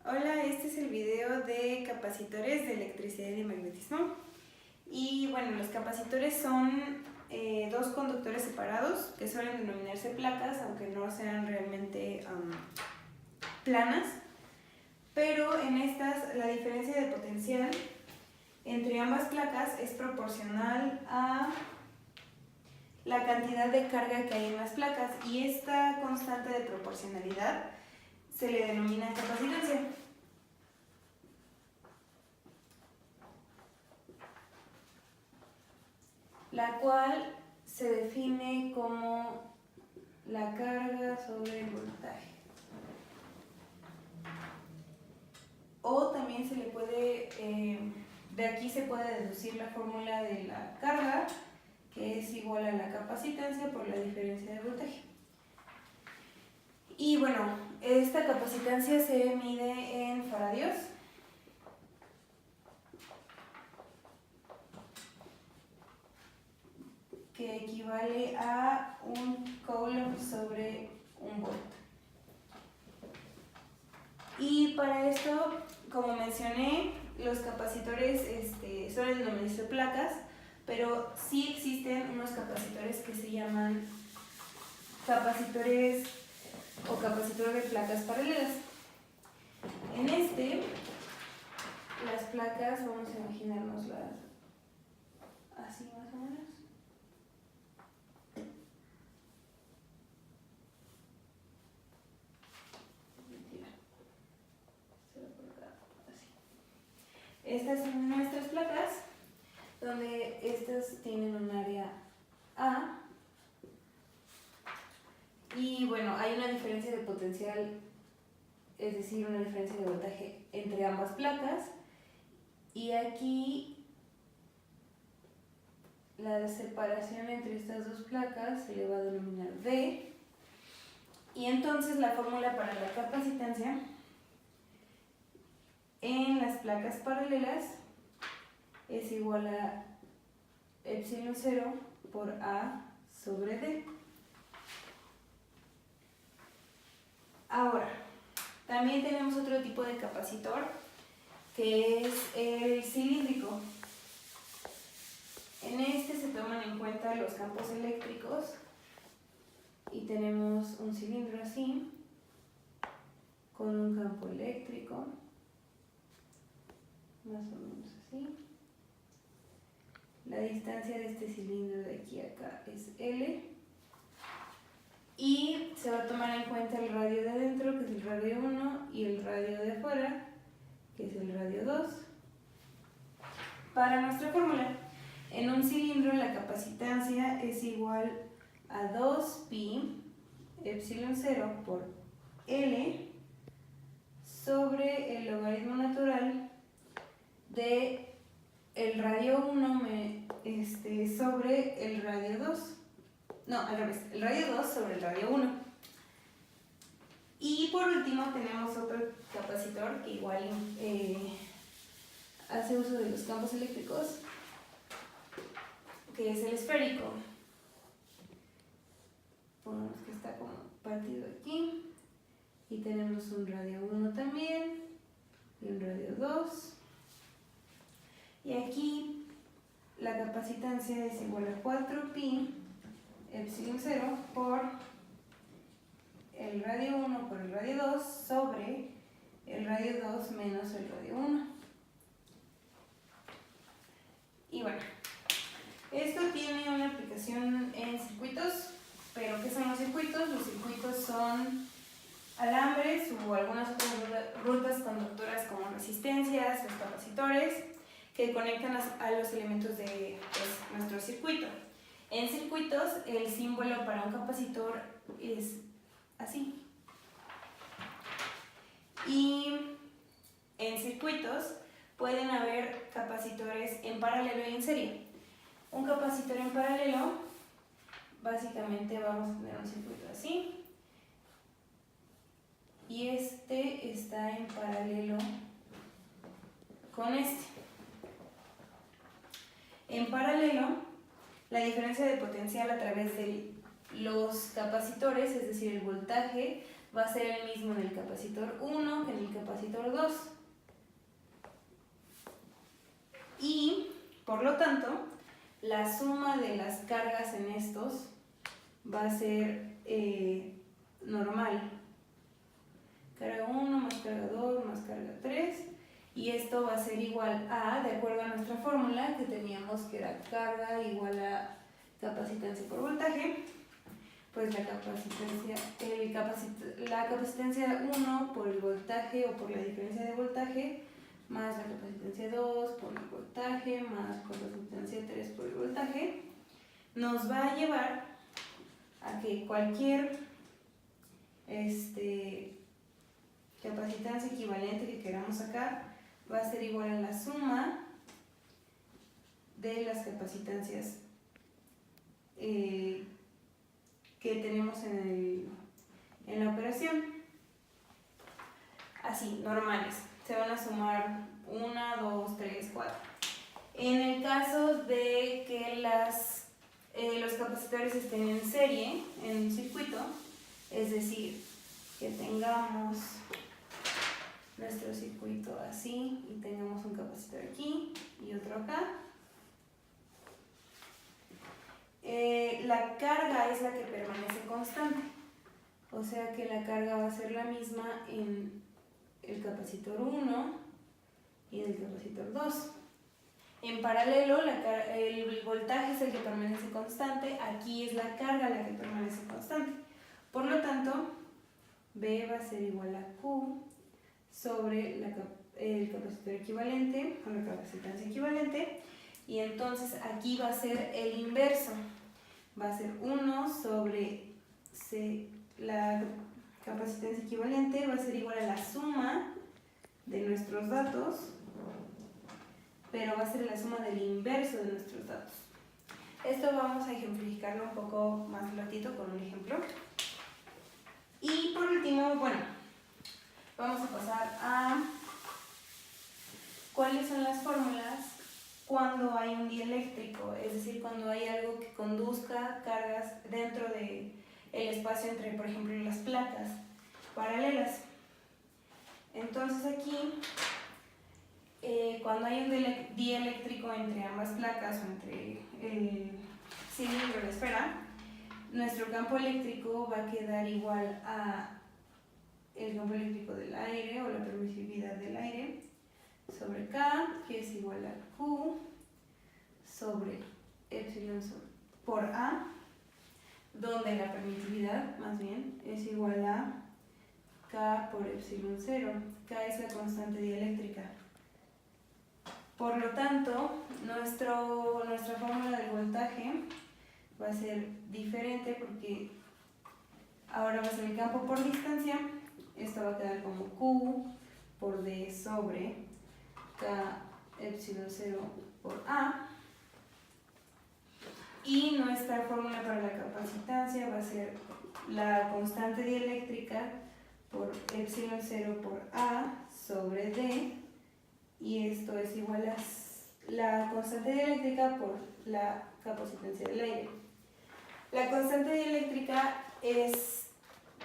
Hola, este es el video de capacitores de electricidad y magnetismo. Y bueno, los capacitores son dos conductores separados que suelen denominarse placas, aunque no sean realmente planas. Pero en estas la diferencia de potencial entre ambas placas es proporcional a la cantidad de carga que hay en las placas, y esta constante de proporcionalidad se le denomina capacitancia. La cual se define como la carga sobre el voltaje. O también se le puede, de aquí se puede deducir la fórmula de la carga, que es igual a la capacitancia por la diferencia de voltaje. Y bueno, esta capacitancia se mide en faradios. Que equivale a un coulomb sobre un volt. Y para esto, como mencioné, los capacitores suelen denominarse placas, pero sí existen unos capacitores que se llaman capacitores o capacitores de placas paralelas. En las placas, vamos a imaginárnoslas así más o menos. Estas son nuestras placas, donde estas tienen un área A. Y bueno, hay una diferencia de potencial, es decir, una diferencia de voltaje entre ambas placas. Y aquí la separación entre estas dos placas se le va a denominar V. Y entonces la fórmula para la capacitancia en las placas paralelas es igual a epsilon 0 por A sobre D. Ahora, también tenemos otro tipo de capacitor, que es el cilíndrico. En este se toman en cuenta los campos eléctricos y tenemos un cilindro así, con un campo eléctrico, más o menos así. La distancia de este cilindro de aquí a acá es L. Y se va a tomar en cuenta el radio de adentro, que es el radio 1, y el radio de afuera, que es el radio 2. Para nuestra fórmula, en un cilindro la capacitancia es igual a 2pi epsilon 0 por L sobre el logaritmo natural de el radio 1 sobre el radio 2. No, al revés, el radio 2 sobre el radio 1. Y por último tenemos otro capacitor que igual hace uso de los campos eléctricos, que es el esférico. Pongamos que está como partido aquí. Y tenemos un radio 1 también, y un radio 2. Y aquí la capacitancia es igual a 4pi epsilon 0 por el radio 1 por el radio 2 sobre el radio 2 menos el radio 1. Y bueno, esto tiene una aplicación en circuitos, pero ¿qué son los circuitos? Los circuitos son alambres o algunas otras rutas conductoras como resistencias, los capacitores, que conectan a los elementos de nuestro circuito. En circuitos, el símbolo para un capacitor es así. Y en circuitos pueden haber capacitores en paralelo y en serie. Un capacitor en paralelo, básicamente vamos a tener un circuito así. Y este está en paralelo con este. En paralelo, la diferencia de potencial a través de los capacitores, es decir, el voltaje, va a ser el mismo en el capacitor 1 que en el capacitor 2. Y, por lo tanto, la suma de las cargas en estos va a ser normal. Carga 1 más carga 2 más carga 3. Y esto va a ser igual a, de acuerdo a nuestra fórmula que teníamos que era carga igual a capacitancia por voltaje, pues la capacitancia 1 por el voltaje o por la diferencia de voltaje más la capacitancia 2 por el voltaje más la capacitancia 3 por el voltaje nos va a llevar a que cualquier capacitancia equivalente que queramos sacar va a ser igual a la suma de las capacitancias que tenemos en la operación. Así, normales. Se van a sumar 1, 2, 3, 4. En el caso de que los capacitores estén en serie, en un circuito, es decir, que tengamos nuestro circuito así y tengamos un capacitor aquí y otro acá. La carga es la que permanece constante, o sea que la carga va a ser la misma en el capacitor 1 y en el capacitor 2. En paralelo, el voltaje es el que permanece constante, aquí es la carga la que permanece constante. Por lo tanto, B va a ser igual a Q sobre el capacitor equivalente o la capacitancia equivalente, y entonces aquí va a ser el inverso, va a ser 1 sobre la capacitancia equivalente va a ser igual a la suma de nuestros datos, pero va a ser la suma del inverso de nuestros datos. Esto vamos a ejemplificarlo un poco más ratito con un ejemplo. Y por último, bueno, vamos a pasar a cuáles son las fórmulas cuando hay un dieléctrico, es decir, cuando hay algo que conduzca cargas dentro del espacio entre, por ejemplo, las placas paralelas. Entonces aquí, cuando hay un dieléctrico entre ambas placas o entre el cilindro y la esfera, nuestro campo eléctrico va a quedar igual a el campo eléctrico del aire o la permisividad del aire sobre K, que es igual a Q sobre epsilon por A, donde la permitividad más bien es igual a K por epsilon 0. K es la constante dieléctrica. Por lo tanto, nuestra fórmula del voltaje va a ser diferente porque ahora va a ser el campo por distancia. Esto va a quedar como Q por D sobre K epsilon 0 por A. Y nuestra fórmula para la capacitancia va a ser la constante dieléctrica por epsilon 0 por A sobre D. Y esto es igual a la constante dieléctrica por la capacitancia del aire. La constante dieléctrica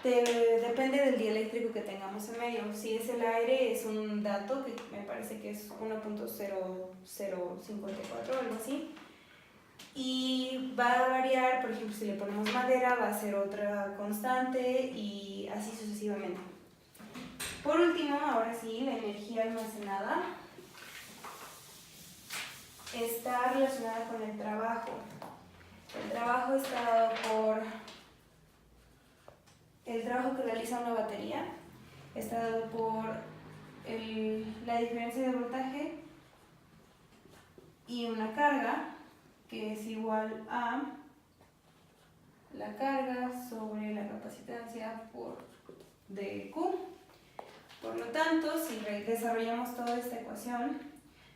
depende del dieléctrico que tengamos en medio. Si es el aire, es un dato que me parece que es 1.0054 o algo así. Y va a variar, por ejemplo, si le ponemos madera, va a ser otra constante y así sucesivamente. Por último, ahora sí, la energía almacenada está relacionada con el trabajo. El trabajo está dado por el trabajo que realiza una batería, está dado por la diferencia de voltaje y una carga que es igual a la carga sobre la capacitancia por dQ. Por lo tanto, si desarrollamos toda esta ecuación,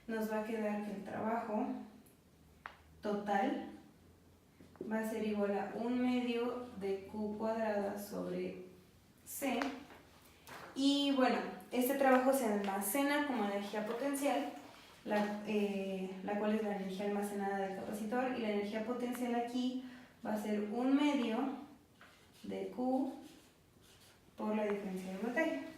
nos va a quedar que el trabajo total va a ser igual a 1/2 de Q cuadrada sobre C. Y bueno, este trabajo se almacena como energía potencial, la cual es la energía almacenada del capacitor, y la energía potencial aquí va a ser 1/2 de Q por la diferencia de voltaje.